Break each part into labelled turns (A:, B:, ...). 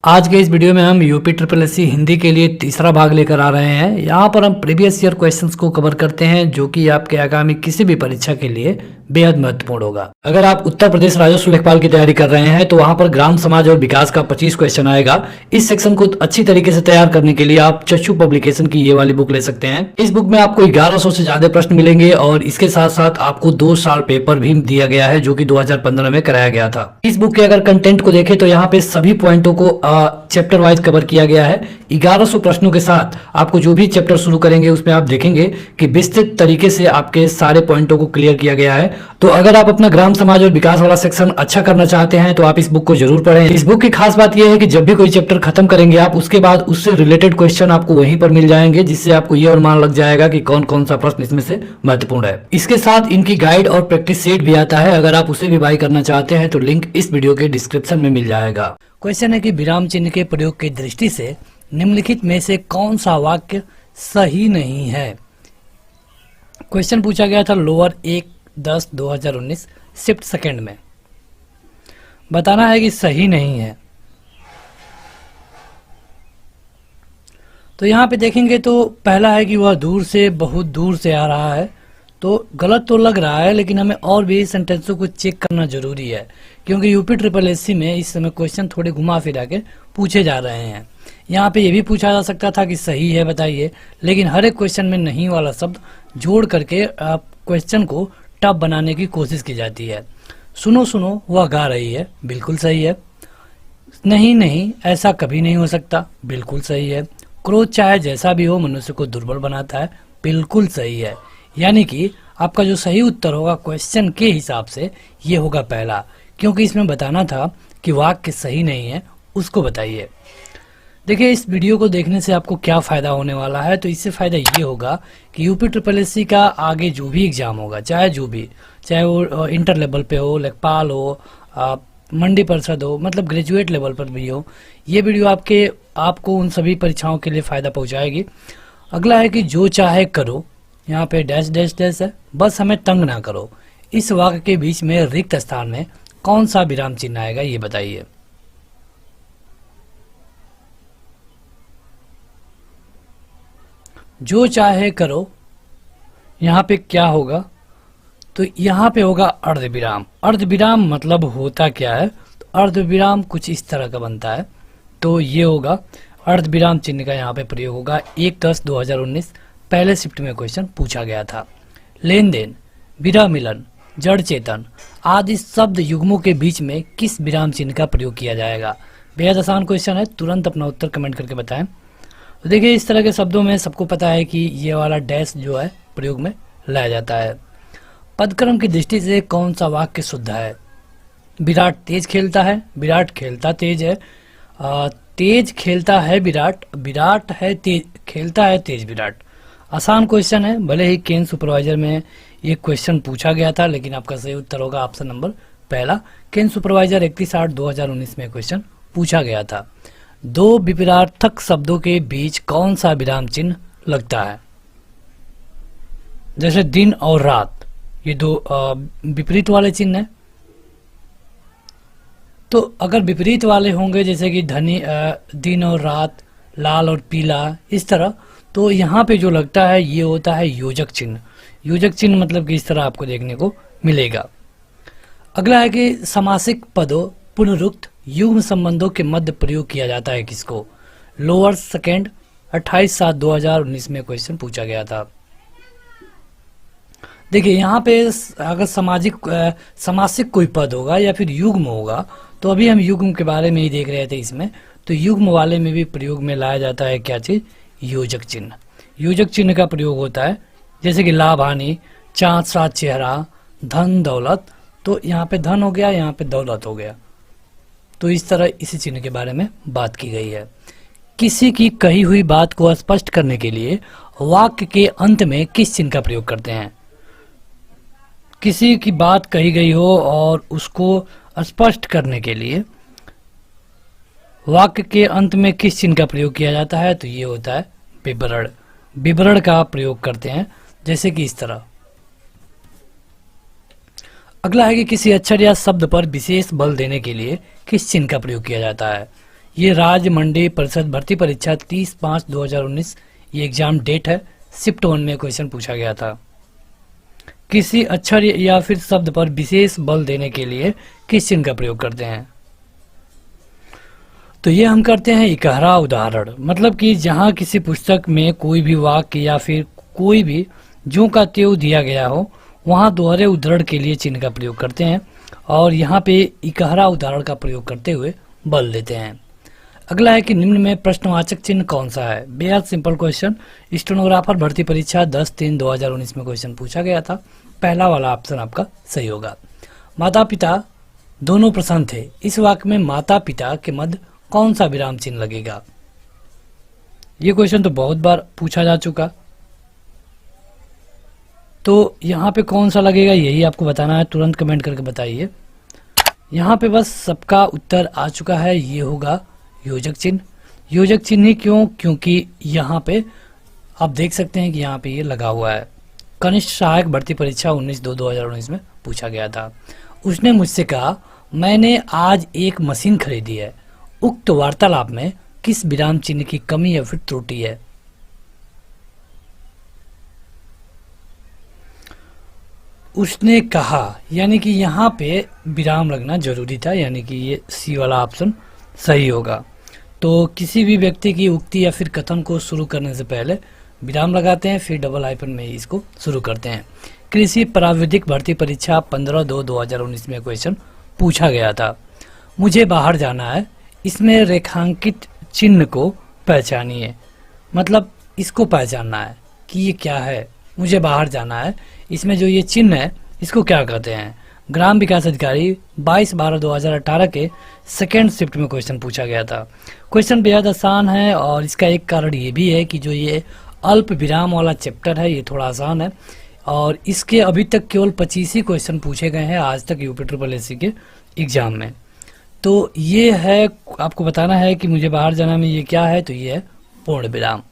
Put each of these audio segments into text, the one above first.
A: आज के इस वीडियो में हम यूपी ट्रिपल एससी हिंदी के लिए तीसरा भाग लेकर आ रहे हैं। यहाँ पर हम प्रीवियस ईयर क्वेश्चंस को कवर करते हैं जो कि आपके आगामी किसी भी परीक्षा के लिए बेहद महत्वपूर्ण होगा। अगर आप उत्तर प्रदेश राजस्व लेखपाल की तैयारी कर रहे हैं तो वहाँ पर ग्राम समाज और विकास का 25 क्वेश्चन आएगा। इस सेक्शन को अच्छी तरीके से तैयार करने के लिए आप चक्षु पब्लिकेशन की ये वाली बुक ले सकते हैं। इस बुक में आपको 1100 से ज्यादा प्रश्न मिलेंगे और इसके साथ साथ आपको 2 साल पेपर भी दिया गया है जो कि 2015 में कराया गया था। इस बुक के अगर कंटेंट को देखें तो यहाँ पे सभी पॉइंटों को चैप्टर वाइज कवर किया गया है। 1100 प्रश्नों के साथ आपको जो भी चैप्टर शुरू करेंगे उसमें आप देखेंगे कि विस्तृत तरीके से आपके सारे पॉइंटों को क्लियर किया गया है। तो अगर आप अपना ग्राम समाज और विकास वाला सेक्शन अच्छा करना चाहते हैं तो आप इस बुक को जरूर पढ़ें। इस बुक की खास बात यह है कि जब भी कोई चैप्टर खत्म करेंगे आप उसके बाद उससे रिलेटेड क्वेश्चन आपको वहीं पर मिल जाएंगे, जिससे आपको यह अनुमान लग जाएगा कि कौन कौन सा प्रश्न इसमें से महत्वपूर्ण है। इसके साथ इनकी गाइड और प्रैक्टिस सेट भी आता है। अगर आप उसे भी बाय करना चाहते हैं तो लिंक इस वीडियो के डिस्क्रिप्शन में मिल जाएगा। क्वेश्चन है कि विराम चिन्ह के प्रयोग की दृष्टि से निम्नलिखित में से कौन सा वाक्य सही नहीं है। क्वेश्चन पूछा गया था लोअर 1/10/2019 शिफ्ट सेकंड में। बताना है कि सही नहीं है। तो यहाँ पे देखेंगे तो पहला है कि वह दूर से बहुत दूर से आ रहा है। तो गलत तो लग रहा है, लेकिन हमें और भी सेंटेंसों को चेक करना जरूरी है क्योंकि यूपी ट्रिपल एससी में इस समय क्वेश्चन थोड़े घुमा फिरा के पूछे जा रहे हैं। यहाँ पे ये भी पूछा जा सकता था कि सही है बताइए, लेकिन हर एक क्वेश्चन में नहीं वाला शब्द जोड़ करके आप क्वेश्चन को टफ बनाने की कोशिश की जाती है। सुनो सुनो वह गा रही है, बिल्कुल सही है। नहीं नहीं ऐसा कभी नहीं हो सकता, बिल्कुल सही है। क्रोध चाहे जैसा भी हो मनुष्य को दुर्बल बनाता है, बिल्कुल सही है। यानी कि आपका जो सही उत्तर होगा क्वेश्चन के हिसाब से ये होगा पहला, क्योंकि इसमें बताना था कि वाक्य सही नहीं है, उसको बताइए। देखिए इस वीडियो को देखने से आपको क्या फ़ायदा होने वाला है। तो इससे फ़ायदा ये होगा कि यूपी ट्रिपल एससी का आगे जो भी एग्ज़ाम होगा, चाहे वो इंटर लेवल पे हो, लेखपाल हो, मंडी परिषद हो, मतलब ग्रेजुएट लेवल पर भी हो, ये वीडियो आपको उन सभी परीक्षाओं के लिए फ़ायदा पहुँचाएगी। अगला है कि जो चाहे करो, यहाँ पे डैश डैश डैश है, बस हमें तंग ना करो। इस वाक्य के बीच में रिक्त स्थान में कौन सा विराम चिन्ह आएगा ये बताइए। जो चाहे करो, यहाँ पे क्या होगा? तो यहाँ पे होगा अर्धविराम। अर्धविराम मतलब होता क्या है? तो अर्धविराम कुछ इस तरह का बनता है। तो ये होगा अर्धविराम चिन्ह का यहाँ पे प्रयोग होगा। 1/10/2019 पहले शिफ्ट में क्वेश्चन पूछा गया था। लेन देन, विरह मिलन, जड़ चेतन आदि शब्द युग्मों के बीच में किस विराम चिन्ह का प्रयोग किया जाएगा? बेहद आसान क्वेश्चन है, तुरंत अपना उत्तर कमेंट करके बताएं। तो देखिए इस तरह के शब्दों में सबको पता है कि ये वाला डैश जो है प्रयोग में लाया जाता है। पदक्रम की दृष्टि से कौन सा वाक्य शुद्ध है? विराट तेज खेलता है, विराट खेलता तेज है। तेज खेलता है विराट, विराट है तेज, खेलता है तेज विराट। आसान क्वेश्चन है, भले ही केन सुपरवाइजर में ये क्वेश्चन पूछा गया था, लेकिन आपका सही उत्तर होगा ऑप्शन नंबर पहला। केन सुपरवाइजर 31/8/2019 में क्वेश्चन पूछा गया था। दो विपरीतार्थक शब्दों के बीच कौन सा विराम चिन्ह लगता है? जैसे दिन और रात, ये दो विपरीत वाले चिन्ह है। तो अगर विपरीत वाले होंगे जैसे कि दिन और रात, लाल और पीला, इस तरह, तो यहाँ पे जो लगता है ये होता है योजक चिन्ह। योजक चिन्ह मतलब कि इस तरह आपको देखने को मिलेगा। अगला है कि समासिक पदों, पुनरुक्त, युग्म संबंधों के मध्य प्रयोग किया जाता है किसको? लोअर सेकेंड 28/7/2019 में क्वेश्चन पूछा गया था। देखिए यहाँ पे अगर समासिक कोई पद होगा या फिर युग्म होगा, तो अभी हम युग्म के बारे में ही देख रहे थे इसमें। तो युग्म वाले में भी प्रयोग में लाया जाता है क्या चीज? योजक चिन्ह। योजक चिन्ह का प्रयोग होता है जैसे कि लाभ हानि, चाँद सात चेहरा, धन दौलत। तो यहाँ पे धन हो गया, यहाँ पे दौलत हो गया। तो इस तरह इसी चिन्ह के बारे में बात की गई है। किसी की कही हुई बात को स्पष्ट करने के लिए वाक्य के अंत में किस चिन्ह का प्रयोग करते हैं? किसी की बात कही गई हो और उसको स्पष्ट करने के लिए वाक्य के अंत में किस चिन्ह का प्रयोग किया जाता है? तो ये होता है विवरण। विवरण का प्रयोग करते हैं जैसे कि इस तरह। अगला है कि किसी अक्षर या शब्द पर विशेष बल देने के लिए किस चिन्ह का प्रयोग किया जाता है? ये राज्य मंडी परिषद भर्ती परीक्षा 30/5/2019 ये एग्जाम डेट है। शिफ्ट 1 में क्वेश्चन पूछा गया था। किसी अक्षर या फिर शब्द पर विशेष बल देने के लिए किस चिन्ह का प्रयोग करते हैं? तो ये हम करते हैं इकहरा उदाहरण, मतलब कि जहाँ किसी पुस्तक में कोई भी वाक्य या फिर कोई भी ज्यों का त्यों दिया गया हो, वहाँ दोहरे उद्धरण के लिए चिन्ह का प्रयोग करते हैं और यहाँ पे इकहरा उदाहरण का प्रयोग करते हुए बल देते हैं। अगला है कि निम्न में प्रश्नवाचक चिन्ह कौन सा है? बेहद सिंपल क्वेश्चन, स्टेनोग्राफर भर्ती परीक्षा 10/3/2019 में क्वेश्चन पूछा गया था। पहला वाला ऑप्शन आपका सही होगा। माता पिता दोनों प्रसन्न थे, इस वाक्य में माता पिता के मध्य कौन सा विराम चिन्ह लगेगा? ये क्वेश्चन तो बहुत बार पूछा जा चुका, तो यहाँ पे कौन सा लगेगा यही आपको बताना है। तुरंत कमेंट करके बताइए। यहाँ पे बस सबका उत्तर आ चुका है, ये होगा योजक चिन्ह। योजक चिन्ह ही क्यों? क्योंकि यहाँ पे आप देख सकते हैं कि यहाँ पे ये लगा हुआ है। कनिष्ठ सहायक भर्ती परीक्षा 19/2/2019 में पूछा गया था। उसने मुझसे कहा, मैंने आज एक मशीन खरीदी है। उक्त वार्तालाप में किस विराम चिन्ह की कमी या फिर त्रुटि है? उसने कहा, यानी कि यहाँ पे विराम लगना जरूरी था, यानी कि ये सी वाला ऑप्शन सही होगा। तो किसी भी व्यक्ति की उक्ति या फिर कथन को शुरू करने से पहले विराम लगाते हैं, फिर डबल हाइफन में इसको शुरू करते हैं। कृषि प्राविधिक भर्ती परीक्षा 15/2/2019 में क्वेश्चन पूछा गया था। मुझे बाहर जाना है, इसमें रेखांकित चिन्ह को पहचानिए। मतलब इसको पहचानना है कि ये क्या है। मुझे बाहर जाना है, इसमें जो ये चिन्ह है इसको क्या कहते हैं? ग्राम विकास अधिकारी 22/12/2018 के सेकेंड शिफ्ट में क्वेश्चन पूछा गया था। क्वेश्चन बेहद आसान है और इसका एक कारण ये भी है कि जो ये अल्प विराम वाला चैप्टर है ये थोड़ा आसान है और इसके अभी तक केवल 25 ही क्वेश्चन पूछे गए हैं आज तक यूपी ट्रिपल एससी के एग्जाम में। तो ये है, आपको बताना है कि मुझे बाहर जाना में ये क्या है, तो ये है पूर्ण विराम।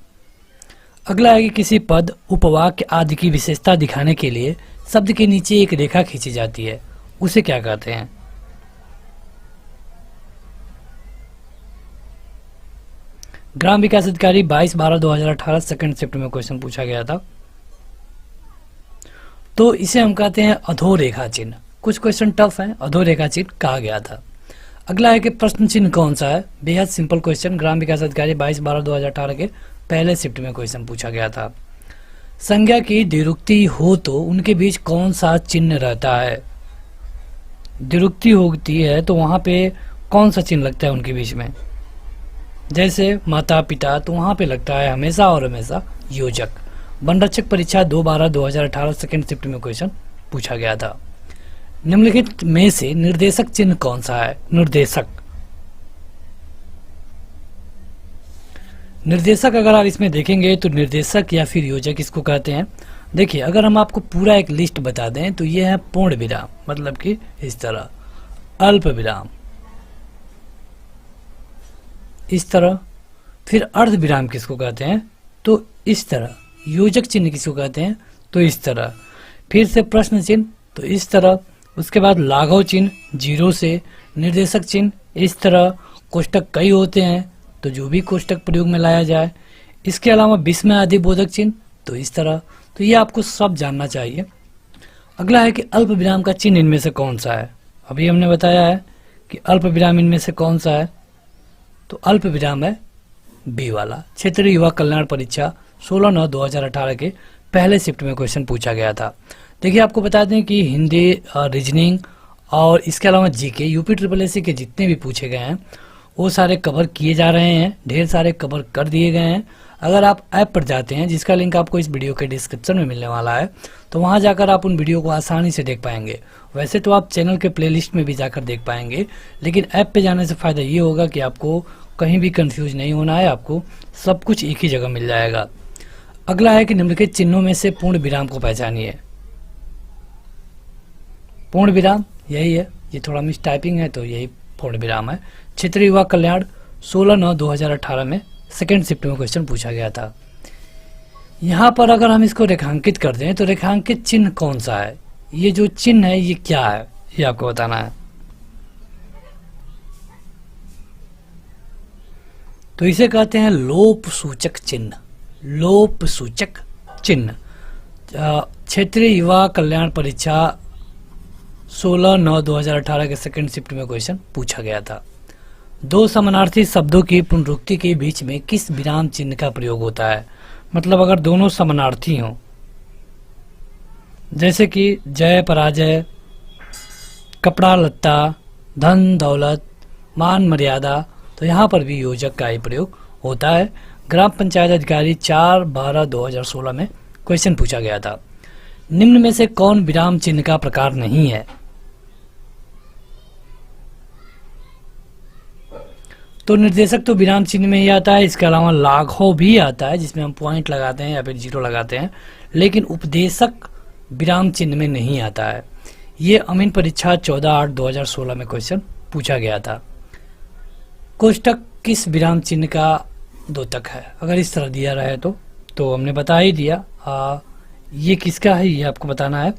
A: अगला है कि किसी पद, उपवाक्य आदि की विशेषता दिखाने के लिए शब्द के नीचे एक रेखा खींची जाती है, उसे क्या कहते हैं? ग्राम विकास अधिकारी 22/12/2018 सेकंड शिफ्ट में क्वेश्चन पूछा गया था। तो इसे हम कहते हैं अधोरेखा चिन्ह। कुछ क्वेश्चन टफ हैं, अधोरेखा चिन्ह कहा गया था। अगला है कि प्रश्न चिन्ह कौन सा है? बेहद सिंपल क्वेश्चन, ग्राम विकास अधिकारी 22/12/2018 के पहले शिफ्ट में क्वेश्चन पूछा गया था। संज्ञा की द्विरुक्ति हो तो उनके बीच कौन सा चिन्ह रहता है? द्विरुक्ति होती है तो वहां पे कौन सा चिन्ह लगता है उनके बीच में? जैसे माता पिता, तो वहां पे लगता है हमेशा और हमेशा योजक। वनरक्षक परीक्षा 2/12/2018 सेकेंड शिफ्ट में क्वेश्चन पूछा गया था। निम्नलिखित में से निर्देशक चिन्ह कौन सा है? निर्देशक अगर आप इसमें देखेंगे तो निर्देशक या फिर योजक इसको कहते हैं। देखिए, अगर हम आपको पूरा एक लिस्ट बता दें तो ये है पूर्ण विराम, मतलब कि इस तरह, अल्प विराम इस तरह, फिर अर्ध विराम किसको कहते हैं तो इस तरह, योजक चिन्ह किसको कहते हैं तो इस तरह, फिर से प्रश्न चिन्ह तो इस तरह, उसके बाद लाघव चिन्ह 0 से, निर्देशक चिन्ह इस तरह, कोष्टक कई होते हैं तो जो भी कोष्टक प्रयोग में लाया जाए, इसके अलावा विस्मय आदि बोधक चिन्ह तो इस तरह। तो ये आपको सब जानना चाहिए। अगला है कि अल्प विराम का चिन्ह इनमें से कौन सा है? अभी हमने बताया है कि अल्प विराम इनमें से कौन सा है, तो अल्प विराम है बी वाला। क्षेत्रीय युवा कल्याण परीक्षा 16/9/2018 के पहले शिफ्ट में क्वेश्चन पूछा गया था। देखिए, आपको बता दें कि हिंदी, रीजनिंग और इसके अलावा जीके यूपी ट्रिपल एससी के जितने भी पूछे गए हैं वो सारे कवर किए जा रहे हैं, ढेर सारे कवर कर दिए गए हैं। अगर आप ऐप पर जाते हैं, जिसका लिंक आपको इस वीडियो के डिस्क्रिप्शन में मिलने वाला है, तो वहां जाकर आप उन वीडियो को आसानी से देख पाएंगे। वैसे तो आप चैनल के प्लेलिस्ट में भी जाकर देख पाएंगे, लेकिन ऐप पे जाने से फ़ायदा ये होगा कि आपको कहीं भी कंफ्यूज नहीं होना है, आपको सब कुछ एक ही जगह मिल जाएगा। अगला है कि निम्नलिखित चिन्हों में से पूर्ण विराम को पहचानिए। पूर्ण विराम यही है, ये थोड़ा मिस टाइपिंग है तो यही पूर्ण विराम है। क्षेत्रीय युवा कल्याण 16/9/2018 में सेकेंड शिफ्ट में क्वेश्चन पूछा गया था। यहाँ पर अगर हम इसको रेखांकित कर दें तो रेखांकित चिन्ह कौन सा है? ये जो चिन्ह है ये क्या है, ये आपको बताना है। तो इसे कहते हैं लोप सूचक चिन्ह। लोप सूचक चिन्ह। क्षेत्रीय युवा कल्याण परीक्षा 16/9/2018 के सेकंड शिफ्ट में क्वेश्चन पूछा गया था। दो समानार्थी शब्दों की पुनरुक्ति के बीच में किस विराम चिन्ह का प्रयोग होता है? मतलब अगर दोनों समानार्थी हों, जैसे कि जय पराजय, कपड़ा लत्ता, धन दौलत, मान मर्यादा, तो यहाँ पर भी योजक का ही प्रयोग होता है। ग्राम पंचायत अधिकारी 4/12/2016 में क्वेश्चन पूछा गया था। निम्न में से कौन विराम चिन्ह का प्रकार नहीं है? तो निर्देशक तो विराम चिन्ह में ही आता है, इसके अलावा लाघव भी आता है जिसमें हम पॉइंट लगाते हैं या फिर जीरो लगाते हैं, लेकिन उपदेशक विराम चिन्ह में नहीं आता है। ये अमीन परीक्षा 14/8/2016 में क्वेश्चन पूछा गया था। कोष्टक किस विराम चिन्ह का द्योतक है? अगर इस तरह दिया रहे तो हमने बता ही दिया। ये किसका है ये आपको बताना है।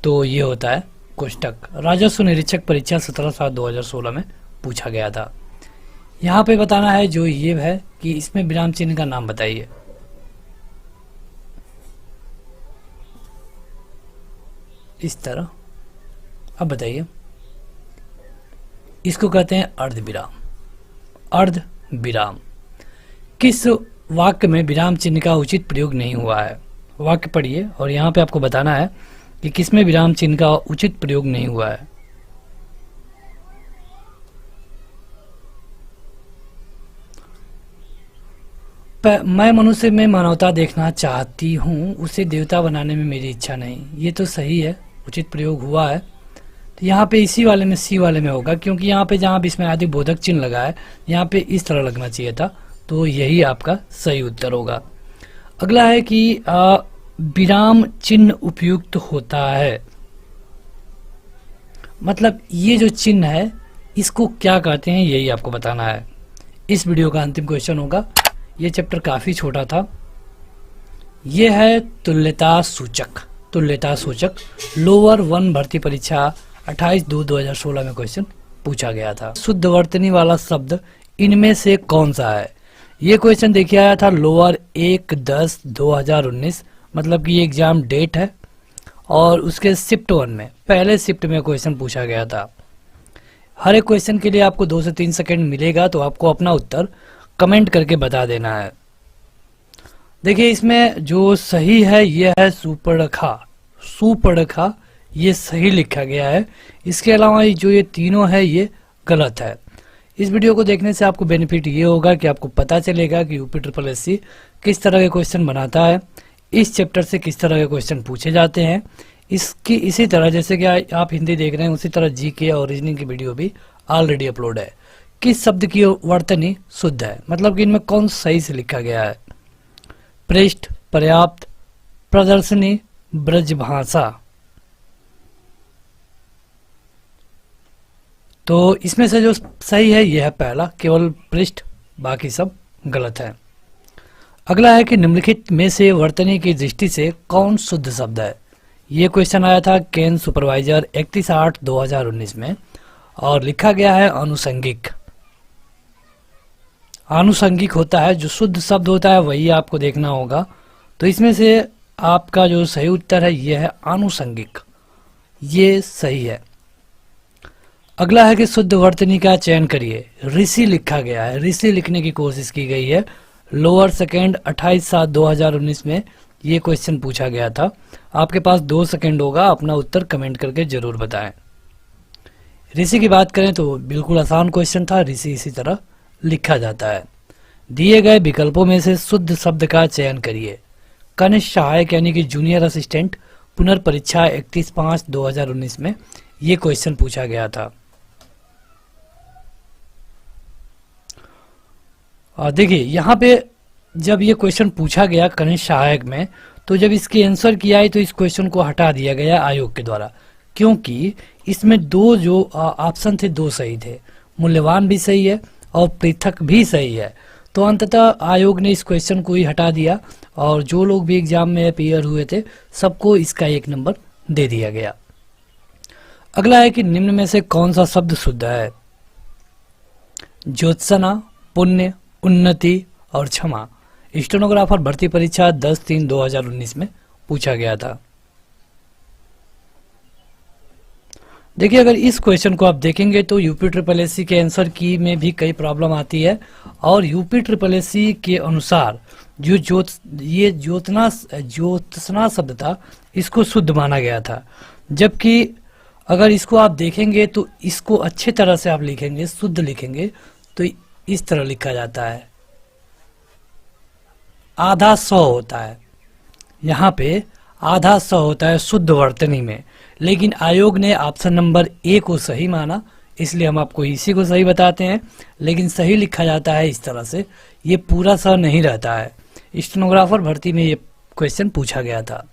A: तो ये होता है कोष्टक। राजस्व निरीक्षक परीक्षा 17/7/2016 में पूछा गया था। यहाँ पे बताना है जो ये है कि इसमें विराम चिन्ह का नाम बताइए। इस तरह। अब बताइए, इसको कहते हैं अर्ध विराम। अर्ध विराम। किस वाक्य में विराम चिन्ह का उचित प्रयोग नहीं हुआ है? वाक्य पढ़िए और यहाँ पे आपको बताना है कि किसमें विराम चिन्ह का उचित प्रयोग नहीं हुआ है। मैं मनुष्य में मानवता देखना चाहती हूँ, उसे देवता बनाने में मेरी इच्छा नहीं। ये तो सही है, उचित प्रयोग हुआ है। तो यहाँ पे इसी वाले में, सी वाले में होगा, क्योंकि यहाँ पे जहाँ इसमें आदि बोधक चिन्ह लगा है, यहाँ पे इस तरह लगना चाहिए था। तो यही आपका सही उत्तर होगा। अगला है कि विराम चिन्ह उपयुक्त होता है, मतलब ये जो चिन्ह है इसको क्या कहते हैं, यही आपको बताना है। इस वीडियो का अंतिम क्वेश्चन होगा। ये चैप्टर काफी छोटा था। ये है तुल्यता सूचक। तुल्यता सूचक लोअर 1 भर्ती परीक्षा 28/2/2016 में क्वेश्चन पूछा गया था। शुद्ध वर्तनी वाला शब्द इनमें से कौन सा है? ये क्वेश्चन देखिए आया था लोअर 1/10/2019, मतलब कि एग्जाम डेट है और उसके शिफ्ट 1 में, पहले शिफ्ट में क्वेश्चन पूछा गया था। हर एक क्वेश्चन के लिए आपको 2 से 3 सेकंड मिलेगा, तो आपको अपना उत्तर कमेंट करके बता देना है। देखिए इसमें जो सही है ये है सुपर्णखा। सुपर्णखा ये सही लिखा गया है। इसके अलावा जो ये तीनों है ये गलत है। इस वीडियो को देखने से आपको बेनिफिट ये होगा कि आपको पता चलेगा कि यूपी SSS किस तरह के क्वेश्चन बनाता है, इस चैप्टर से किस तरह के क्वेश्चन पूछे जाते हैं। इसकी इसी तरह जैसे कि आप हिंदी देख रहे हैं उसी तरह जीके और रीजनिंग की वीडियो भी ऑलरेडी अपलोड है। किस शब्द की वर्तनी शुद्ध है, मतलब कि इनमें कौन सही से लिखा गया है। पृष्ठ, पर्याप्त, प्रदर्शनी, ब्रजभाषा। तो इसमें से जो सही है यह है पहला, केवल पृष्ठ, बाकी सब गलत है। अगला है कि निम्नलिखित में से वर्तनी की दृष्टि से कौन शुद्ध शब्द है। ये क्वेश्चन आया था केन सुपरवाइजर 31/8/2019 में और लिखा गया है अनुसंगिक। आनुषंगिक होता है, जो शुद्ध शब्द होता है वही आपको देखना होगा। तो इसमें से आपका जो सही उत्तर है यह है आनुषंगिक, ये सही है। अगला है कि शुद्ध वर्तनी का चयन करिए। ऋषि लिखा गया है, ऋषि लिखने की कोशिश की गई है। लोअर सेकेंड 28/7/2019 में ये क्वेश्चन पूछा गया था। आपके पास 2 सेकेंड होगा, अपना उत्तर कमेंट करके जरूर बताएं। ऋषि की बात करें तो बिल्कुल आसान क्वेश्चन था, ऋषि इसी तरह लिखा जाता है। दिए गए विकल्पों में से शुद्ध शब्द का चयन करिए। कनिष्ठ सहायक यानी कि जूनियर असिस्टेंट पुनर्परीक्षा 31/5/2019 में ये क्वेश्चन पूछा गया था। देखिए यहाँ पे जब ये क्वेश्चन पूछा गया कनिष्ठ सहायक में, तो जब इसकी आंसर किया है तो इस क्वेश्चन को हटा दिया गया आयोग के द्वारा, क्योंकि इसमें 2 जो ऑप्शन थे 2 सही थे। मूल्यवान भी सही है और पृथक भी सही है। तो अंततः आयोग ने इस क्वेश्चन को ही हटा दिया और जो लोग भी एग्जाम में अपीयर हुए थे सबको इसका 1 नंबर दे दिया गया। अगला है कि निम्न में से कौन सा शब्द शुद्ध है। ज्योत्सना, पुण्य, उन्नति और क्षमा स्टेनोग्राफर भर्ती परीक्षा 10/3/2019 में पूछा गया था। देखिए, अगर इस क्वेश्चन को आप देखेंगे तो यूपी ट्रिपल एस सी के आंसर की में भी कई प्रॉब्लम आती है और यूपी ट्रिपल एस सी के अनुसार जो ज्योत्सना शब्द था इसको शुद्ध माना गया था, जबकि अगर इसको आप देखेंगे तो इसको अच्छे तरह से आप लिखेंगे, शुद्ध लिखेंगे तो इस तरह लिखा जाता है, आधा सौ होता है, यहाँ पे आधा सौ होता है शुद्ध वर्तनी में, लेकिन आयोग ने ऑप्शन नंबर ए को सही माना, इसलिए हम आपको इसी को सही बताते हैं, लेकिन सही लिखा जाता है इस तरह से, ये पूरा स नहीं रहता है। स्टेनोग्राफर भर्ती में ये क्वेश्चन पूछा गया था।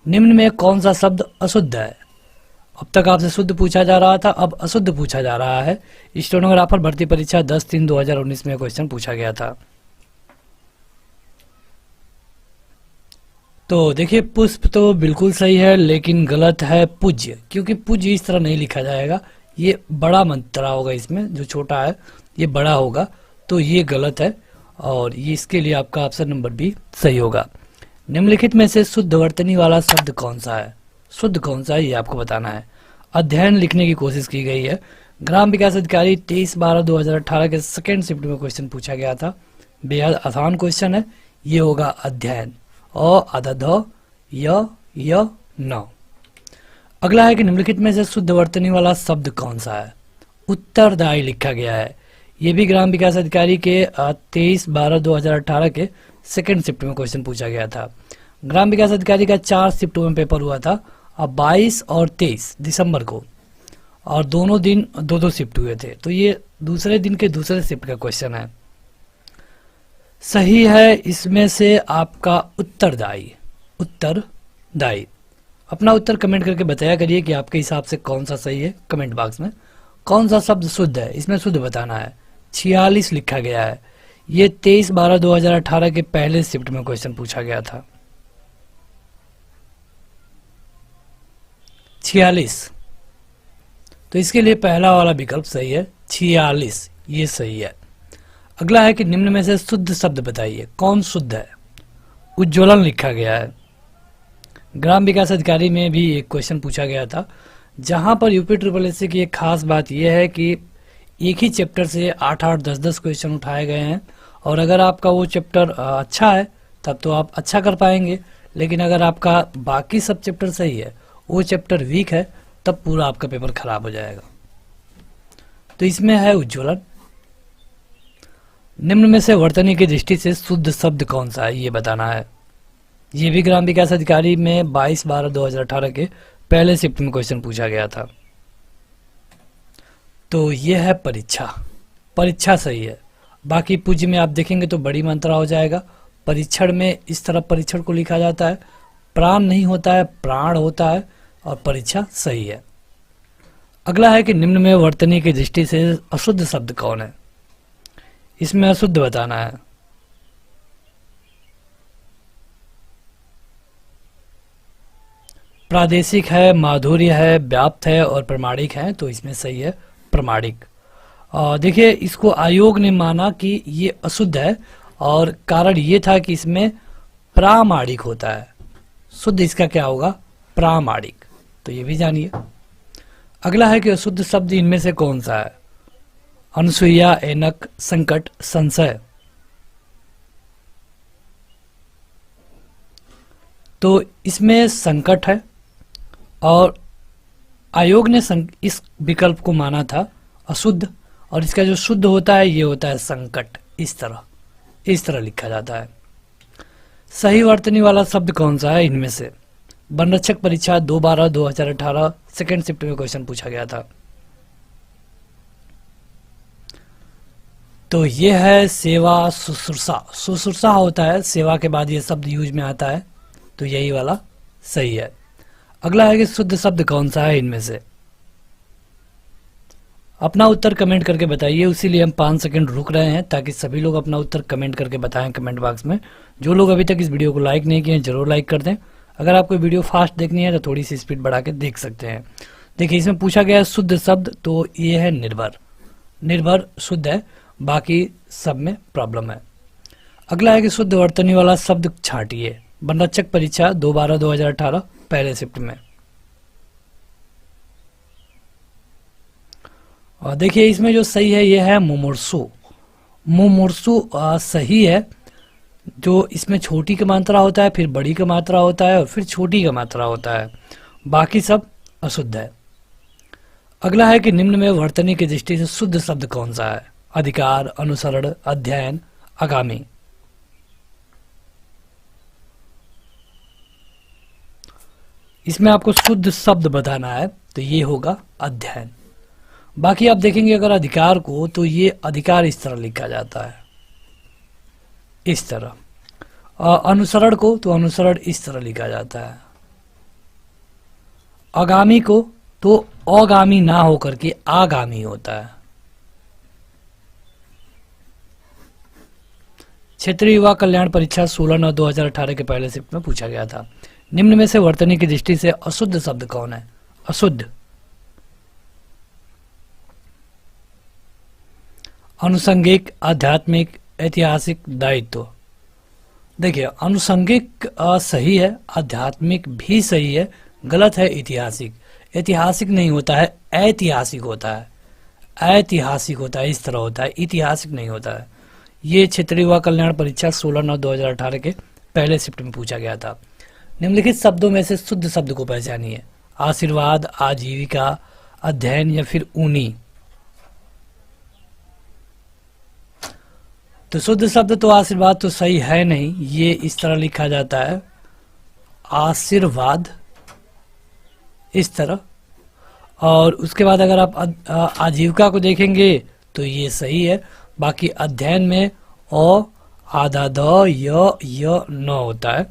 A: निम्न में कौन सा शब्द अशुद्ध है? अब तक आपसे शुद्ध पूछा जा रहा था, अब अशुद्ध पूछा जा रहा है। स्टेनोग्राफर भर्ती परीक्षा 10/3/2019 में क्वेश्चन पूछा गया था। तो देखिए, पुष्प तो बिल्कुल सही है, लेकिन गलत है पूज्य, क्योंकि पूज्य इस तरह नहीं लिखा जाएगा, ये बड़ा मंत्रा होगा, इसमें जो छोटा है ये बड़ा होगा, तो ये गलत है और ये इसके लिए आपका ऑप्शन नंबर बी सही होगा। निम्नलिखित में से शुद्ध वर्तनी वाला शब्द कौन सा है? शुद्ध कौन सा है ये आपको बताना है। अध्ययन लिखने की कोशिश की गई है। ग्राम विकास अधिकारी 23/12/2018 के सेकेंड शिफ्ट में क्वेश्चन पूछा गया था, बेहद आसान क्वेश्चन है, ये होगा अध्ययन। न। अगला है कि निम्नलिखित में से शुद्ध वर्तनी वाला शब्द कौन सा है? उत्तरदायी लिखा गया है। ये भी ग्राम विकास अधिकारी के 23/12/2018 के सेकेंड शिफ्ट में क्वेश्चन पूछा गया था। ग्राम विकास अधिकारी का 4 शिफ्टों में पेपर हुआ था, अब 22 और 23 दिसंबर को, और दोनों दिन 2-2 शिफ्ट हुए थे, तो ये दूसरे दिन के दूसरे शिफ्ट का क्वेश्चन है। सही है इसमें से आपका उत्तरदायी। अपना उत्तर कमेंट करके बताया करिए कि आपके हिसाब से कौन सा सही है। कमेंट बॉक्स में कौन सा शब्द शुद्ध है, इसमें शुद्ध बताना है। 46 लिखा गया है, ये 23/12/2018 के पहले शिफ्ट में क्वेश्चन पूछा गया था। 46, तो इसके लिए पहला वाला विकल्प सही है, 46 ये सही है। अगला है कि निम्न में से शुद्ध शब्द बताइए, कौन शुद्ध है? उज्ज्वलन लिखा गया है। ग्राम विकास अधिकारी में भी एक क्वेश्चन पूछा गया था, जहां पर यूपी ट्रिपल एस सी की एक खास बात यह है कि एक ही चैप्टर से 8-8, 10-10 क्वेश्चन उठाए गए हैं, और अगर आपका वो चैप्टर अच्छा है तब तो आप अच्छा कर पाएंगे, लेकिन अगर आपका बाकी सब चैप्टर सही है, वो चैप्टर वीक है, तब पूरा आपका पेपर खराब हो जाएगा। तो इसमें है उज्ज्वलन। निम्न में से वर्तनी की दृष्टि से शुद्ध शब्द कौन सा है ये बताना है। ये भी ग्राम विकास अधिकारी में 22/12/2018 के पहले शिफ्ट में क्वेश्चन पूछा गया था। तो ये है परीक्षा सही है। बाकी पूज्य में आप देखेंगे तो बड़ी मात्रा हो जाएगा। परीक्षण में इस तरह परीक्षण को लिखा जाता है, प्राण नहीं होता है, प्राण होता है, और परीक्षा सही है। अगला है कि निम्न में वर्तनी की दृष्टि से अशुद्ध शब्द कौन है? इसमें अशुद्ध बताना है। प्रादेशिक है, माधुर्य है, व्याप्त है और प्रमाणिक है, तो इसमें सही है प्रमाणिक। देखिए, इसको आयोग ने माना कि ये अशुद्ध है, और कारण ये था कि इसमें प्रामाणिक होता है। शुद्ध इसका क्या होगा? प्रामाणिक। तो ये भी जानिए। अगला है कि अशुद्ध शब्द इनमें से कौन सा है? अनुसुईया, ऐनक, संकट, संशय। तो इसमें संकट है, और आयोग ने इस विकल्प को माना था अशुद्ध, और इसका जो शुद्ध होता है ये होता है संकट। इस तरह लिखा जाता है। सही वर्तनी वाला शब्द कौन सा है इनमें से? वनरक्षक परीक्षा 2/12/2018 सेकेंड शिफ्ट में क्वेश्चन पूछा गया था। तो ये है सेवा शुश्रूषा होता है, सेवा के बाद ये शब्द यूज में आता है, तो यही वाला सही है। अगला है कि शुद्ध शब्द कौन सा है इनमें से? अपना उत्तर कमेंट करके बताइए। उसीलिए हम 5 सेकंड रुक रहे हैं ताकि सभी लोग अपना उत्तर कमेंट करके बताएं कमेंट बॉक्स में। जो लोग अभी तक इस वीडियो को लाइक नहीं किए हैं जरूर लाइक कर दें। अगर आपको वीडियो फास्ट देखनी है तो थोड़ी सी स्पीड बढ़ा के देख सकते हैं। देखिए, इसमें पूछा गया है शुद्ध शब्द, तो ये है निर्भर। निर्भर शुद्ध है। बाकी सब में प्रॉब्लम है। अगला है कि शुद्ध वर्तनी वाला शब्द छांटिए। वनरक्षक परीक्षा 2/12/2018 पहले शिफ्ट में। और देखिए इसमें जो सही है ये है मुमूर्षु। मुमूर्षु सही है। जो इसमें छोटी का मात्रा होता है, फिर बड़ी का मात्रा होता है और फिर छोटी का मात्रा होता है, बाकी सब अशुद्ध है। अगला है कि निम्न में वर्तनी की दृष्टि से शुद्ध शब्द कौन सा है? अधिकार, अनुसरण, अध्ययन, आगामी। इसमें आपको शुद्ध शब्द बताना है तो ये होगा अध्ययन। बाकी आप देखेंगे अगर अधिकार को, तो ये अधिकार इस तरह लिखा जाता है, इस तरह। अनुसरण को तो अनुसरण इस तरह लिखा जाता है। आगामी को तो अगामी ना होकर के आगामी होता है। क्षेत्रीय युवा कल्याण परीक्षा 16/9/2018 के पहले शिफ्ट में पूछा गया था। निम्न में से वर्तनी की दृष्टि से अशुद्ध शब्द कौन है? अशुद्ध। अनुषंगिक, आध्यात्मिक, ऐतिहासिक, दायित्व। देखिए अनुषंगिक सही है, आध्यात्मिक भी सही है, गलत है ऐतिहासिक। ऐतिहासिक नहीं होता है, ऐतिहासिक होता है। ऐतिहासिक होता है, इस तरह होता है, ऐतिहासिक नहीं होता है। ये क्षेत्रीय युवा कल्याण परीक्षा 16/9/2018 के पहले शिफ्ट में पूछा गया था। निम्नलिखित शब्दों में से शुद्ध शब्द को पहचानिए। आशीर्वाद, आजीविका, अध्ययन या फिर ऊनी। तो शुद्ध शब्द तो आशीर्वाद तो सही है नहीं, ये इस तरह लिखा जाता है आशीर्वाद, इस तरह। और उसके बाद अगर आप आजीविका को देखेंगे तो ये सही है। बाकी अध्ययन में अ, आधा द, य न होता है।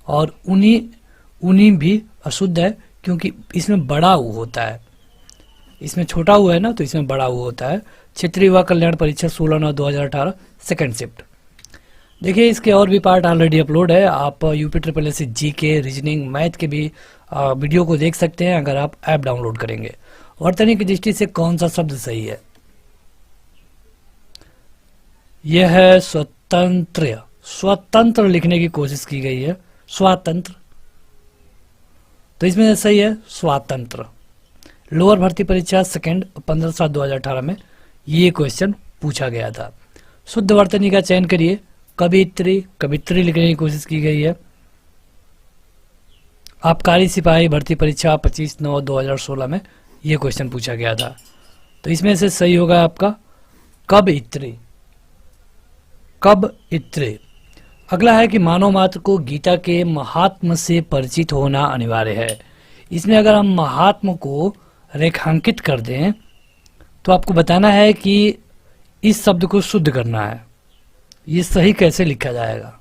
A: और उनी भी अशुद्ध है क्योंकि इसमें बड़ा ऊ होता है, इसमें छोटा ऊ है ना, तो इसमें बड़ा ऊ होता है। क्षेत्रीय युवा कल्याण परीक्षा 16/9/2018 सेकंड शिफ्ट। देखिए इसके और भी पार्ट ऑलरेडी अपलोड है, आप UPSSC GK, रीजनिंग, मैथ के भी वीडियो को देख सकते हैं अगर आप ऐप डाउनलोड करेंगे। वर्तनी की दृष्टि से कौन सा शब्द सही है? यह है स्वतंत्र। स्वतंत्र लिखने की कोशिश की गई है, स्वातंत्र, तो इसमें सही है स्वातंत्र। लोअर भर्ती परीक्षा सेकंड 15/7/2018 में ये क्वेश्चन पूछा गया था। शुद्ध वर्तनी का चयन करिए। कवित्री, कवित्री लिखने की कोशिश की गई है। आबकारी सिपाही भर्ती परीक्षा 25/9/2016 में ये क्वेश्चन पूछा गया था। तो इसमें से सही होगा आपका कवित्री, कवित्री। अगला है कि मानव मात्र को गीता के महात्म से परिचित होना अनिवार्य है। इसमें अगर हम महात्म को रेखांकित कर दें तो आपको बताना है कि इस शब्द को शुद्ध करना है। ये सही कैसे लिखा जाएगा,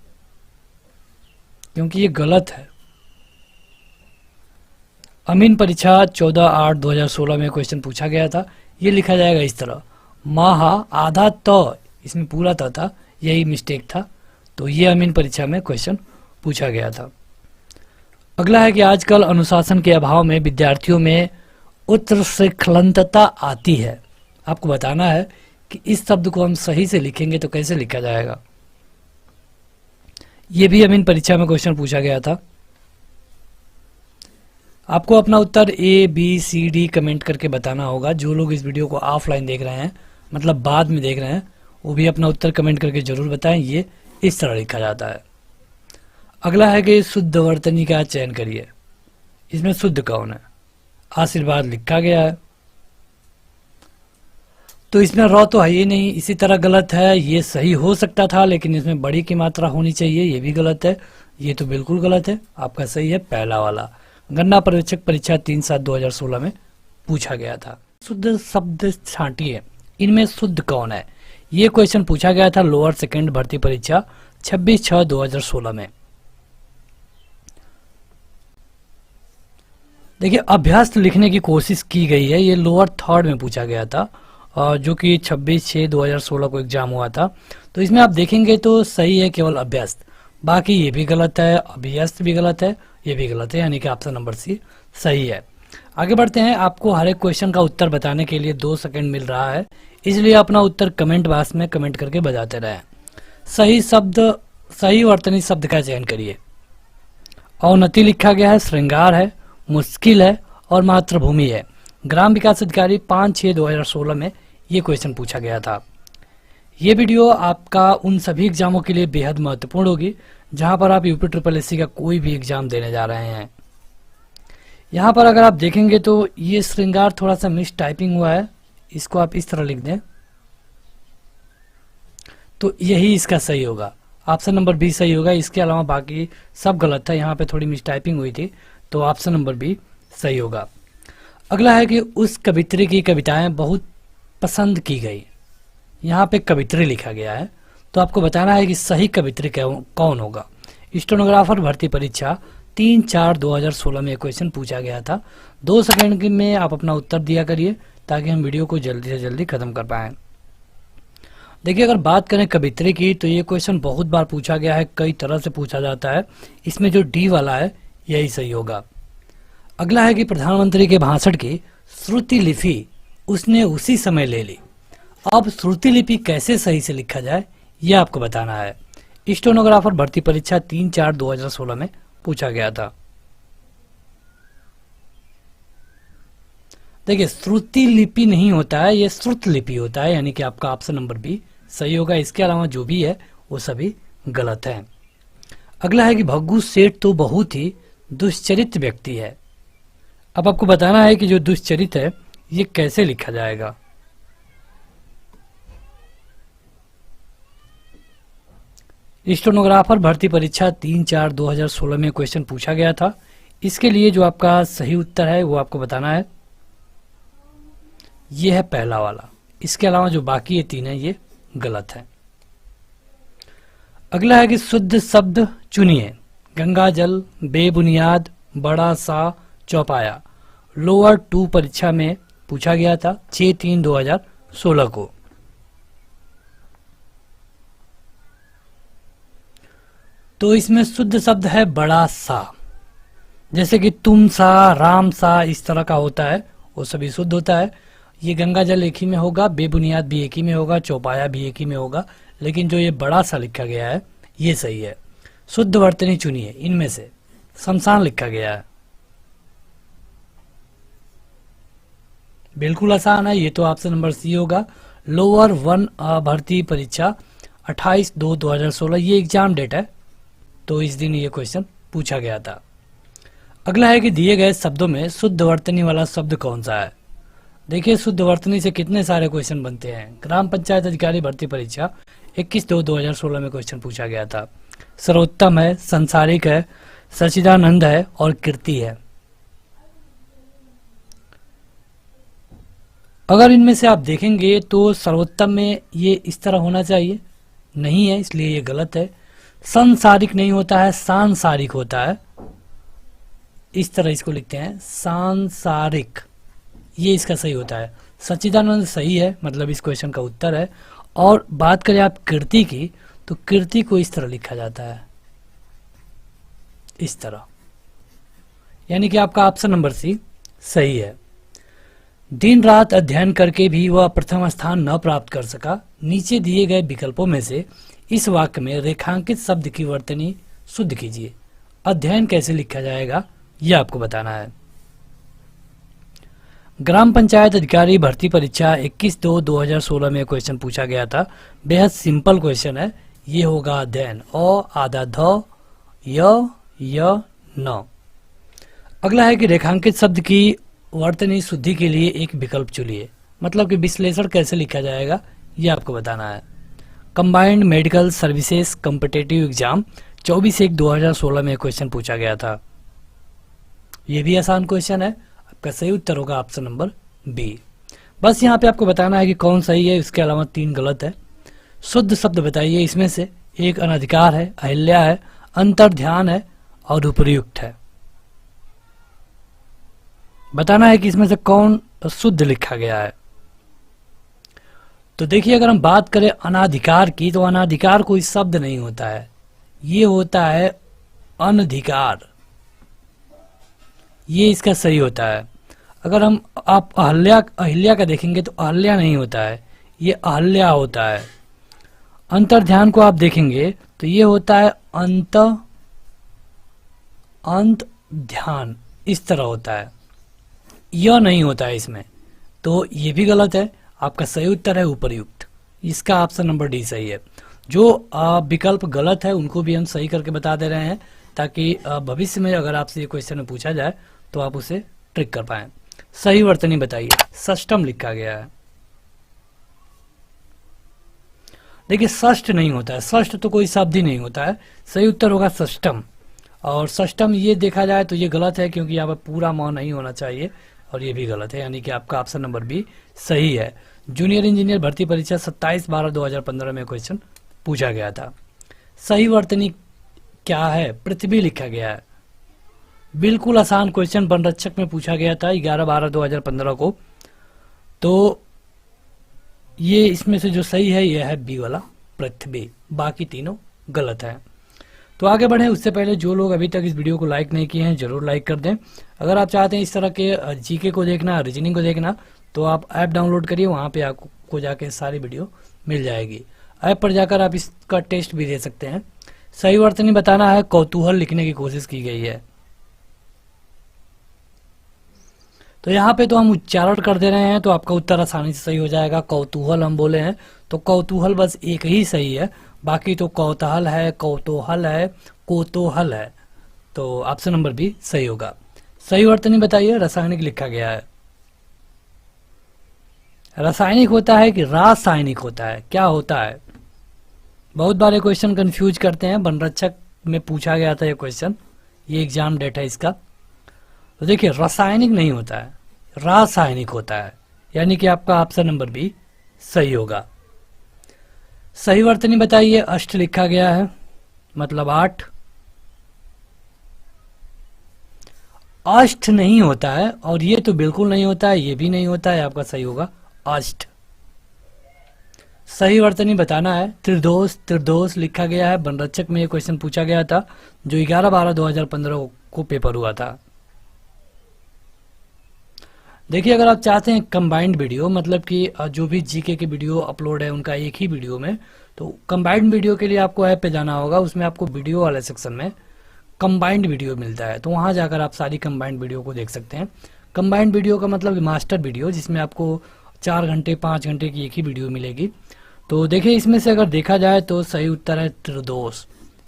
A: क्योंकि ये गलत है। अमीन परीक्षा 14/8/2016 में क्वेश्चन पूछा गया था। ये लिखा जाएगा इस तरह, महा आधा त, इसमें पूरा त था, यही मिस्टेक था। तो ये अमीन परीक्षा में क्वेश्चन पूछा गया था। अगला है कि आजकल अनुशासन के अभाव में विद्यार्थियों में उत्कृष्टता आती है। आपको बताना है कि इस शब्द को हम सही से लिखेंगे तो कैसे लिखा जाएगा। ये भी अमीन परीक्षा में क्वेश्चन पूछा गया था। आपको अपना उत्तर ABCD कमेंट करके बताना होगा। जो लोग इस वीडियो को ऑफलाइन देख रहे हैं, मतलब बाद में देख रहे हैं, वो भी अपना उत्तर कमेंट करके जरूर बताएं। ये इस तरह लिखा जाता है। अगला है कि शुद्ध वर्तनी का चयन करिए। इसमें शुद्ध कौन है? आशीर्वाद लिखा गया है, तो इसमें रॉ तो है ही नहीं। इसी तरह गलत है, ये सही हो सकता था लेकिन इसमें बड़ी की मात्रा होनी चाहिए, ये भी गलत है। ये तो बिल्कुल गलत है। आपका सही है पहला वाला। गन्ना पर्यवेक्षक परीक्षा 3/7/2016 में पूछा गया था। शुद्ध शब्द छांटिए, इनमें शुद्ध कौन है? ये क्वेश्चन पूछा गया था लोअर सेकंड भर्ती परीक्षा 26/6/2016 में। देखिए अभ्यास लिखने की कोशिश की गई है। ये लोअर थर्ड में पूछा गया था, जो कि 26/6/2016 को एग्जाम हुआ था। तो इसमें आप देखेंगे तो सही है केवल अभ्यास, बाकी ये भी गलत है, अभ्यास भी गलत है, ये भी गलत है, यानी कि ऑप्शन नंबर सी सही है। आगे बढ़ते हैं। आपको हर एक क्वेश्चन का उत्तर बताने के लिए 2 सेकंड मिल रहा है। इसलिए अपना उत्तर कमेंट बॉक्स में कमेंट करके बताते रहें। सही वर्तनी शब्द का चयन करिए। अवनति लिखा गया है, श्रृंगार है, मुश्किल है और मातृभूमि है। ग्राम विकास अधिकारी 5/6/2016 में ये क्वेश्चन पूछा गया था। ये वीडियो आपका उन सभी एग्जामों के लिए बेहद महत्वपूर्ण होगी जहां पर आप यूपी ट्रिपल एससी का कोई भी एग्जाम देने जा रहे हैं। यहाँ पर अगर आप देखेंगे तो ये श्रृंगार थोड़ा सा मिस टाइपिंग हुआ है, इसको आप इस तरह लिख दें तो यही इसका सही होगा। ऑप्शन नंबर बी सही होगा, इसके अलावा बाकी सब गलत था। यहाँ पे थोड़ी मिस टाइपिंग हुई थी तो ऑप्शन नंबर बी सही होगा। अगला है कि उस कवित्री की कविताएं बहुत पसंद की गई। यहाँ पे कवित्री लिखा गया है तो आपको बताना है कि सही कवित्री कौन होगा। स्टेनोग्राफर भर्ती परीक्षा 3/4/2016 में क्वेश्चन पूछा गया था। 2 सेकंड में आप अपना उत्तर दिया करिए ताकि हम वीडियो को जल्दी से जल्दी खत्म कर पाएं। देखिए, अगर बात करें कवित्री की तो ये क्वेश्चन बहुत बार पूछा गया है, कई तरह से पूछा जाता है। इसमें जो डी वाला है यही सही होगा। अगला है कि प्रधानमंत्री के भाषण की श्रुति लिपि उसने उसी समय ले ली। अब श्रुति लिपि कैसे सही से लिखा जाए यह आपको बताना है। स्टेनोग्राफर भर्ती परीक्षा 3/4/2016 में पूछा गया था। देखिए, श्रुति लिपि नहीं होता है, ये श्रुत लिपि होता है, यानी कि आपका ऑप्शन नंबर बी सही होगा। इसके अलावा जो भी है वो सभी गलत है। अगला है कि भग्गू सेठ तो बहुत ही दुष्चरित व्यक्ति है। अब आपको बताना है कि जो दुष्चरित है ये कैसे लिखा जाएगा। स्टेनोग्राफर भर्ती परीक्षा 3/4/2016 में क्वेश्चन पूछा गया था। इसके लिए जो आपका सही उत्तर है वो आपको बताना है। ये है पहला वाला, इसके अलावा जो बाकी ये 3 है ये गलत है। अगला है कि शुद्ध शब्द चुनिए। गंगा जल, बेबुनियाद, बड़ा सा, चौपाया। लोअर 2 परीक्षा में पूछा गया था 6/3/2016 को। तो इसमें शुद्ध शब्द है बड़ा सा, जैसे कि तुम सा, राम सा, इस तरह का होता है वो सभी शुद्ध होता है। ये गंगा जल एक ही में होगा, बेबुनियाद भी एक ही में होगा, चौपाया भी एक ही में होगा, लेकिन जो ये बड़ा सा लिखा गया है ये सही है। शुद्ध वर्तनी चुनिए, इनमें से शमशान लिखा गया है। बिल्कुल आसान है, ये तो ऑप्शन नंबर सी होगा। लोअर 1 भर्ती परीक्षा 28/2/2016 ये एग्जाम डेट है तो इस दिन ये क्वेश्चन पूछा गया था। अगला है कि दिए गए शब्दों में शुद्ध वर्तनी वाला शब्द कौन सा है। देखिए, शुद्ध वर्तनी से कितने सारे क्वेश्चन बनते हैं। ग्राम पंचायत अधिकारी भर्ती परीक्षा 21/2/2016 में क्वेश्चन पूछा गया था। सर्वोत्तम है, संसारिक है, सच्चिदानंद है और कीर्ति है। अगर इनमें से आप देखेंगे तो सर्वोत्तम में ये इस तरह होना चाहिए, नहीं है, इसलिए ये गलत है। संसारिक नहीं होता है, सांसारिक होता है, इस तरह इसको लिखते हैं सांसारिक, ये इसका सही होता है। सच्चिदानंद सही है, मतलब इस क्वेश्चन का उत्तर है। और बात करें आप कीर्ति की तो कीर्ति को इस तरह लिखा जाता है, इस तरह, यानी कि आपका ऑप्शन नंबर सी सही है। दिन रात अध्ययन करके भी वह प्रथम स्थान न प्राप्त कर सका। नीचे दिए गए विकल्पों में से इस वाक्य में रेखांकित शब्द की वर्तनी शुद्ध कीजिए। अध्ययन कैसे लिखा जाएगा यह आपको बताना है। ग्राम पंचायत अधिकारी भर्ती परीक्षा 21/2/2016 में क्वेश्चन पूछा गया था। बेहद सिंपल क्वेश्चन है, ये होगा अध्ययन। अ आधा ध, य न। अगला है कि रेखांकित शब्द की वर्तनी शुद्धि के लिए एक विकल्प चुनिए, मतलब कि विश्लेषण कैसे लिखा जाएगा यह आपको बताना है। Combined medical services competitive exam 24/1/2016 में क्वेश्चन पूछा गया था। यह भी आसान क्वेश्चन है, आपका सही उत्तर होगा ऑप्शन नंबर बी। बस यहाँ पे आपको बताना है कि कौन सही है, इसके अलावा 3 गलत है। शुद्ध शब्द बताइए, इसमें से एक अनधिकार है, अहिल्या है, अंतर ध्यान है और उपयुक्त है। बताना है कि इसमें से कौन शुद्ध लिखा गया है। तो देखिए, अगर हम बात करें अनाधिकार की तो अनाधिकार कोई शब्द नहीं होता है, ये होता है अनधिकार, ये इसका सही होता है। अगर हम आप अहिल्या का देखेंगे तो अहिल्या नहीं होता है, ये अहल्या होता है। अंतर्ध्यान को आप देखेंगे तो ये होता है अंत ध्यान, इस तरह होता है, यह नहीं होता है इसमें, तो ये भी गलत है। आपका सही उत्तर है उपर्युक्त, इसका ऑप्शन नंबर डी सही है। जो विकल्प गलत है उनको भी हम सही करके बता दे रहे हैं, ताकि भविष्य में अगर आपसे ये क्वेश्चन में पूछा जाए तो आप उसे ट्रिक कर पाएं। सही वर्तनी बताइए, षष्टम लिखा गया है। देखिए षष्ठ नहीं होता है, षष्ठ तो कोई शब्द ही नहीं होता है, सही उत्तर होगा षष्टम। और षष्टम ये देखा जाए तो ये गलत है, क्योंकि यहाँ पर पूरा म नहीं होना चाहिए, और ये भी गलत है, यानी कि आपका ऑप्शन नंबर बी सही है। जूनियर इंजीनियर भर्ती परीक्षा 27/12/2015 में क्वेश्चन पूछा गया था। सही वर्तनी क्या है? पृथ्वी लिखा गया है। बिल्कुल आसान क्वेश्चन वनरक्षक में पूछा गया था 11/12/2015 को। तो ये इसमें से जो सही है यह है बी वाला पृथ्वी, बाकी तीनों गलत है। तो आगे बढ़े उससे पहले जो लोग अभी तक इस वीडियो को लाइक नहीं किए हैं जरूर लाइक कर दें। अगर आप चाहते हैं इस तरह के जीके को देखना, रीजनिंग को देखना, तो आप ऐप डाउनलोड करिए, वहाँ पे आपको जाके सारी वीडियो मिल जाएगी। ऐप पर जाकर आप इसका टेस्ट भी दे सकते हैं। सही वर्तनी बताना है, कौतूहल लिखने की कोशिश की गई है। तो यहाँ पे तो हम उच्चारण कर दे रहे हैं, तो आपका उत्तर आसानी से सही हो जाएगा। कौतूहल हम बोले हैं, तो कौतूहल बस एक ही सही है, बाकी तो कौतूहल है, कौतूहल है, कोतूहल है। तो ऑप्शन नंबर बी सही होगा। सही वर्तनी बताइए, रासायनिक लिखा गया है। रासायनिक होता है कि रासायनिक होता है? क्या होता है? बहुत बार ये क्वेश्चन कंफ्यूज करते हैं, वनरक्षक में पूछा गया था ये क्वेश्चन, ये एग्जाम डेट है इसका। तो देखिए रासायनिक नहीं होता है, रासायनिक होता है, यानी कि आपका ऑप्शन नंबर बी सही होगा। सही वर्तनी बताइए, अष्ट लिखा गया है, मतलब 8। अष्ट नहीं होता है, और ये तो बिल्कुल नहीं होता है, ये भी नहीं होता है, आपका सही होगा अष्ट। सही वर्तनी बताना है, त्रिदोष, त्रिदोष लिखा गया है। वनरक्षक में ये क्वेश्चन पूछा गया था, जो 11/12/2015 को पेपर हुआ था। देखिए अगर आप चाहते हैं कंबाइंड वीडियो, मतलब कि जो भी जीके की वीडियो अपलोड है उनका एक ही वीडियो में, तो कंबाइंड वीडियो के लिए आपको ऐप पे जाना होगा। उसमें आपको वीडियो वाले सेक्शन में कंबाइंड वीडियो मिलता है, तो वहाँ जाकर आप सारी कंबाइंड वीडियो को देख सकते हैं। कंबाइंड वीडियो का मतलब मास्टर वीडियो, जिसमें आपको 4 घंटे 5 घंटे की एक ही वीडियो मिलेगी। तो देखिए इसमें से अगर देखा जाए तो सही उत्तर है त्रिदोष,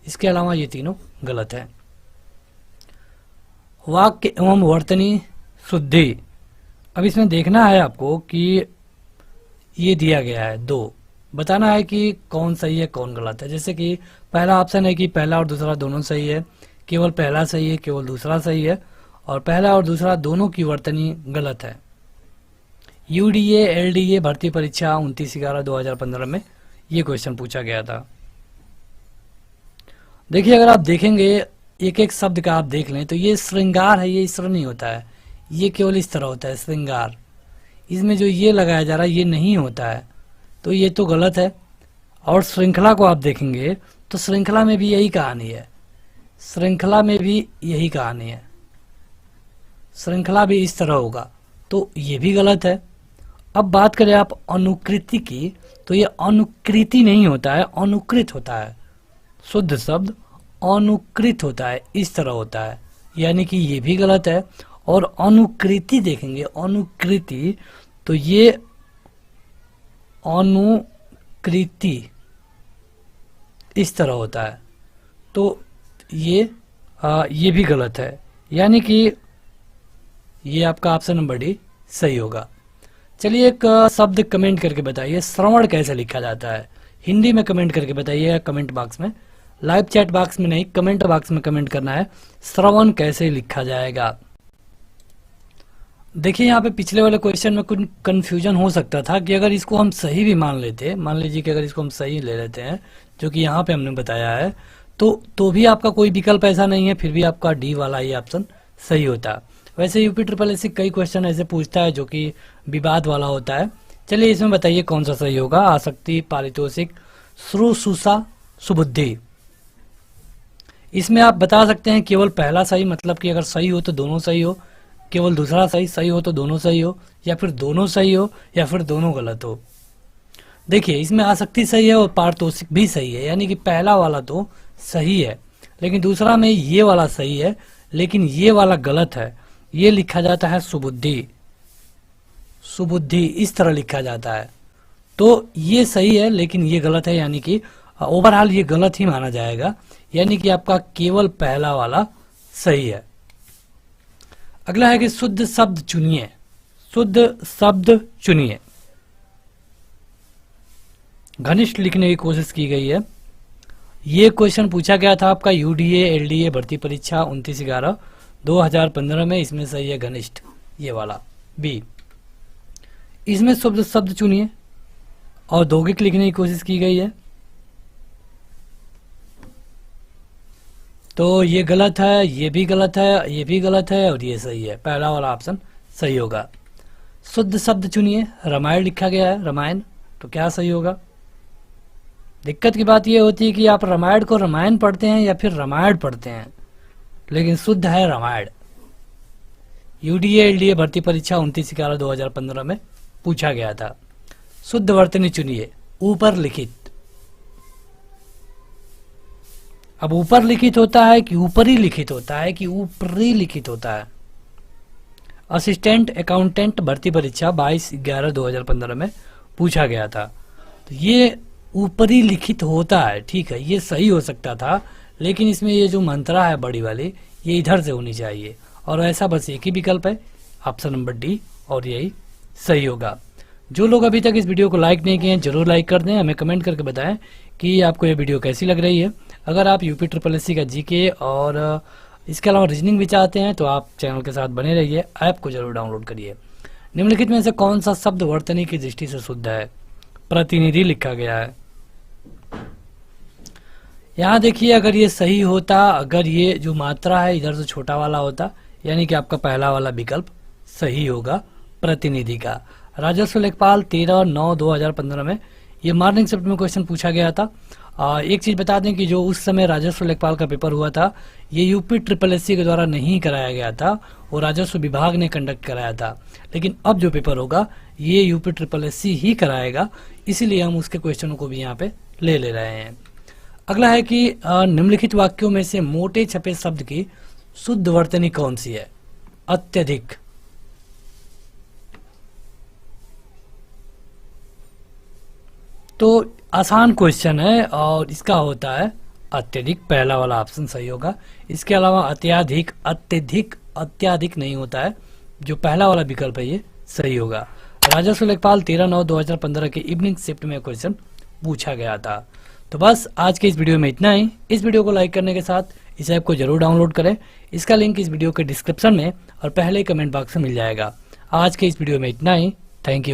A: इसके अलावा ये तीनों गलत है। वाक्य एवं वर्तनी शुद्धि, अब इसमें देखना है आपको कि ये दिया गया है 2, बताना है कि कौन सही है कौन गलत है। जैसे कि पहला ऑप्शन है कि पहला और दूसरा दोनों सही है, केवल पहला सही है, केवल दूसरा सही है, और पहला और दूसरा दोनों की वर्तनी गलत है। यूडीए एलडीए भर्ती परीक्षा 29/11/2015 में ये क्वेश्चन पूछा गया था। देखिए अगर आप देखेंगे एक एक शब्द का आप देख लें, तो ये श्रृंगार है, ये इस तरह नहीं होता है, ये केवल इस तरह होता है श्रृंगार। इसमें जो ये लगाया जा रहा है ये नहीं होता है, तो ये तो गलत है। और श्रृंखला को आप देखेंगे तो श्रृंखला में भी यही कहानी है, श्रृंखला में भी यही कहानी है, श्रृंखला भी इस तरह होगा, तो ये भी गलत है। अब बात करें आप अनुकृति की, तो ये अनुकृति नहीं होता है, अनुकृत होता है। शुद्ध शब्द अनुकृत होता है, इस तरह होता है, यानी कि ये भी गलत है। और अनुकृति देखेंगे, अनुकृति, तो ये अनुकृति इस तरह होता है, तो ये भी गलत है, यानी कि ये आपका ऑप्शन नंबर डी सही होगा। चलिए एक शब्द कमेंट करके बताइए, श्रवण कैसे लिखा जाता है? हिंदी में कमेंट करके बताइए कमेंट बॉक्स में, लाइव चैट बॉक्स में नहीं, कमेंट बॉक्स में कमेंट करना है, श्रवण कैसे लिखा जाएगा। देखिए यहाँ पे पिछले वाले क्वेश्चन में कुछ कंफ्यूजन हो सकता था कि अगर इसको हम सही भी मान लेते, मान लीजिए कि अगर इसको हम सही ले लेते हैं, जो कि यहाँ पे हमने बताया है, तो भी आपका कोई विकल्प ऐसा नहीं है, फिर भी आपका डी वाला ही ऑप्शन सही होता। वैसे यूपी SSS कई क्वेश्चन ऐसे पूछता है जो कि विवाद वाला होता है। चलिए इसमें बताइए कौन सा सही होगा। आसक्ति, पारितोषिक, श्रुशुषा, सुबुद्धि। इसमें आप बता सकते हैं केवल पहला सही, मतलब कि अगर सही हो तो दोनों सही हो, केवल दूसरा सही हो तो दोनों सही हो, या फिर दोनों सही हो, या फिर दोनों गलत हो। देखिए इसमें आसक्ति सही है और पारितोषिक भी सही है, यानी कि पहला वाला तो सही है, लेकिन दूसरा में ये वाला सही है, लेकिन ये वाला गलत है। ये लिखा जाता है सुबुद्धि, सुबुद्धि इस तरह लिखा जाता है। तो ये सही है लेकिन ये गलत है, यानी कि ओवरऑल ये गलत ही माना जाएगा, यानी कि आपका केवल पहला वाला सही है। अगला है कि शुद्ध शब्द चुनिए, शुद्ध शब्द चुनिए। घनिष्ठ लिखने की कोशिश की गई है। ये क्वेश्चन पूछा गया था आपका यूडीए एलडीए भर्ती परीक्षा 29/11/2015 में। इसमें सही है घनिष्ठ, ये वाला बी। इसमें शुद्ध शब्द चुनिए और औद्योगिक लिखने की कोशिश की गई है, तो ये गलत है, ये भी गलत है, ये भी गलत है और ये सही है। पहला वाला ऑप्शन सही होगा। शुद्ध शब्द चुनिए, रामायण लिखा गया है, रामायण, तो क्या सही होगा? दिक्कत की बात ये होती है कि आप रामायण को रामायण पढ़ते हैं या फिर रामायण पढ़ते हैं, लेकिन शुद्ध है रामायण। यूडीए एलडीए भर्ती परीक्षा 29/11/2015 में पूछा गया था। शुद्ध वर्तनी चुनिए, ऊपर लिखित। अब ऊपर लिखित होता है कि ऊपरी लिखित होता है कि ऊपरी लिखित होता है? असिस्टेंट अकाउंटेंट भर्ती परीक्षा 22/11/2015 में पूछा गया था, तो ये ऊपरी लिखित होता है, ठीक है, ये सही हो सकता था, लेकिन इसमें ये जो मंत्रा है बड़ी वाली, ये इधर से होनी चाहिए, और ऐसा बस एक ही विकल्प है, ऑप्शन नंबर डी, और यही सही होगा। जो लोग अभी तक इस वीडियो को लाइक नहीं किए हैं जरूर लाइक कर दें, हमें कमेंट करके बताएं कि आपको ये वीडियो कैसी लग रही है। अगर आप यूपी SSS का जीके और इसके अलावा रीजनिंग भी चाहते हैं तो आप चैनल के साथ बने रहिए, ऐप को जरूर डाउनलोड करिए। निम्नलिखित में से कौन सा शब्द वर्तनी की दृष्टि से शुद्ध है? प्रतिनिधि लिखा गया है। यहाँ देखिए, अगर ये सही होता, अगर ये जो मात्रा है इधर से छोटा वाला होता, यानी कि आपका पहला वाला विकल्प सही होगा प्रतिनिधि का। राजस्व लेखपाल 13/9/2015 में ये मॉर्निंग शिफ्ट में क्वेश्चन पूछा गया था। एक चीज बता दें कि जो उस समय राजस्व लेखपाल का पेपर हुआ था, ये यूपी SSS के द्वारा नहीं कराया गया था, वो राजस्व विभाग ने कंडक्ट कराया था। लेकिन अब जो पेपर होगा ये यूपी SSS ही कराएगा, इसीलिए हम उसके क्वेश्चनों को भी यहाँ पे ले रहे हैं। अगला है कि निम्नलिखित वाक्यों में से मोटे छपे शब्द की शुद्ध वर्तनी कौन सी है? अत्यधिक। तो आसान क्वेश्चन है और इसका होता है अत्यधिक, पहला वाला ऑप्शन सही होगा। इसके अलावा अत्याधिक, अत्यधिक, अत्याधिक नहीं होता है, जो पहला वाला विकल्प है ये सही होगा। राजस्व लेखपाल 13/9/2015 के इवनिंग शिफ्ट में क्वेश्चन पूछा गया था। तो बस आज के इस वीडियो में इतना ही। इस वीडियो को लाइक करने के साथ इस ऐप को जरूर डाउनलोड करें, इसका लिंक इस वीडियो के डिस्क्रिप्शन में और पहले कमेंट बॉक्स में मिल जाएगा। आज के इस वीडियो में इतना ही, थैंक यू।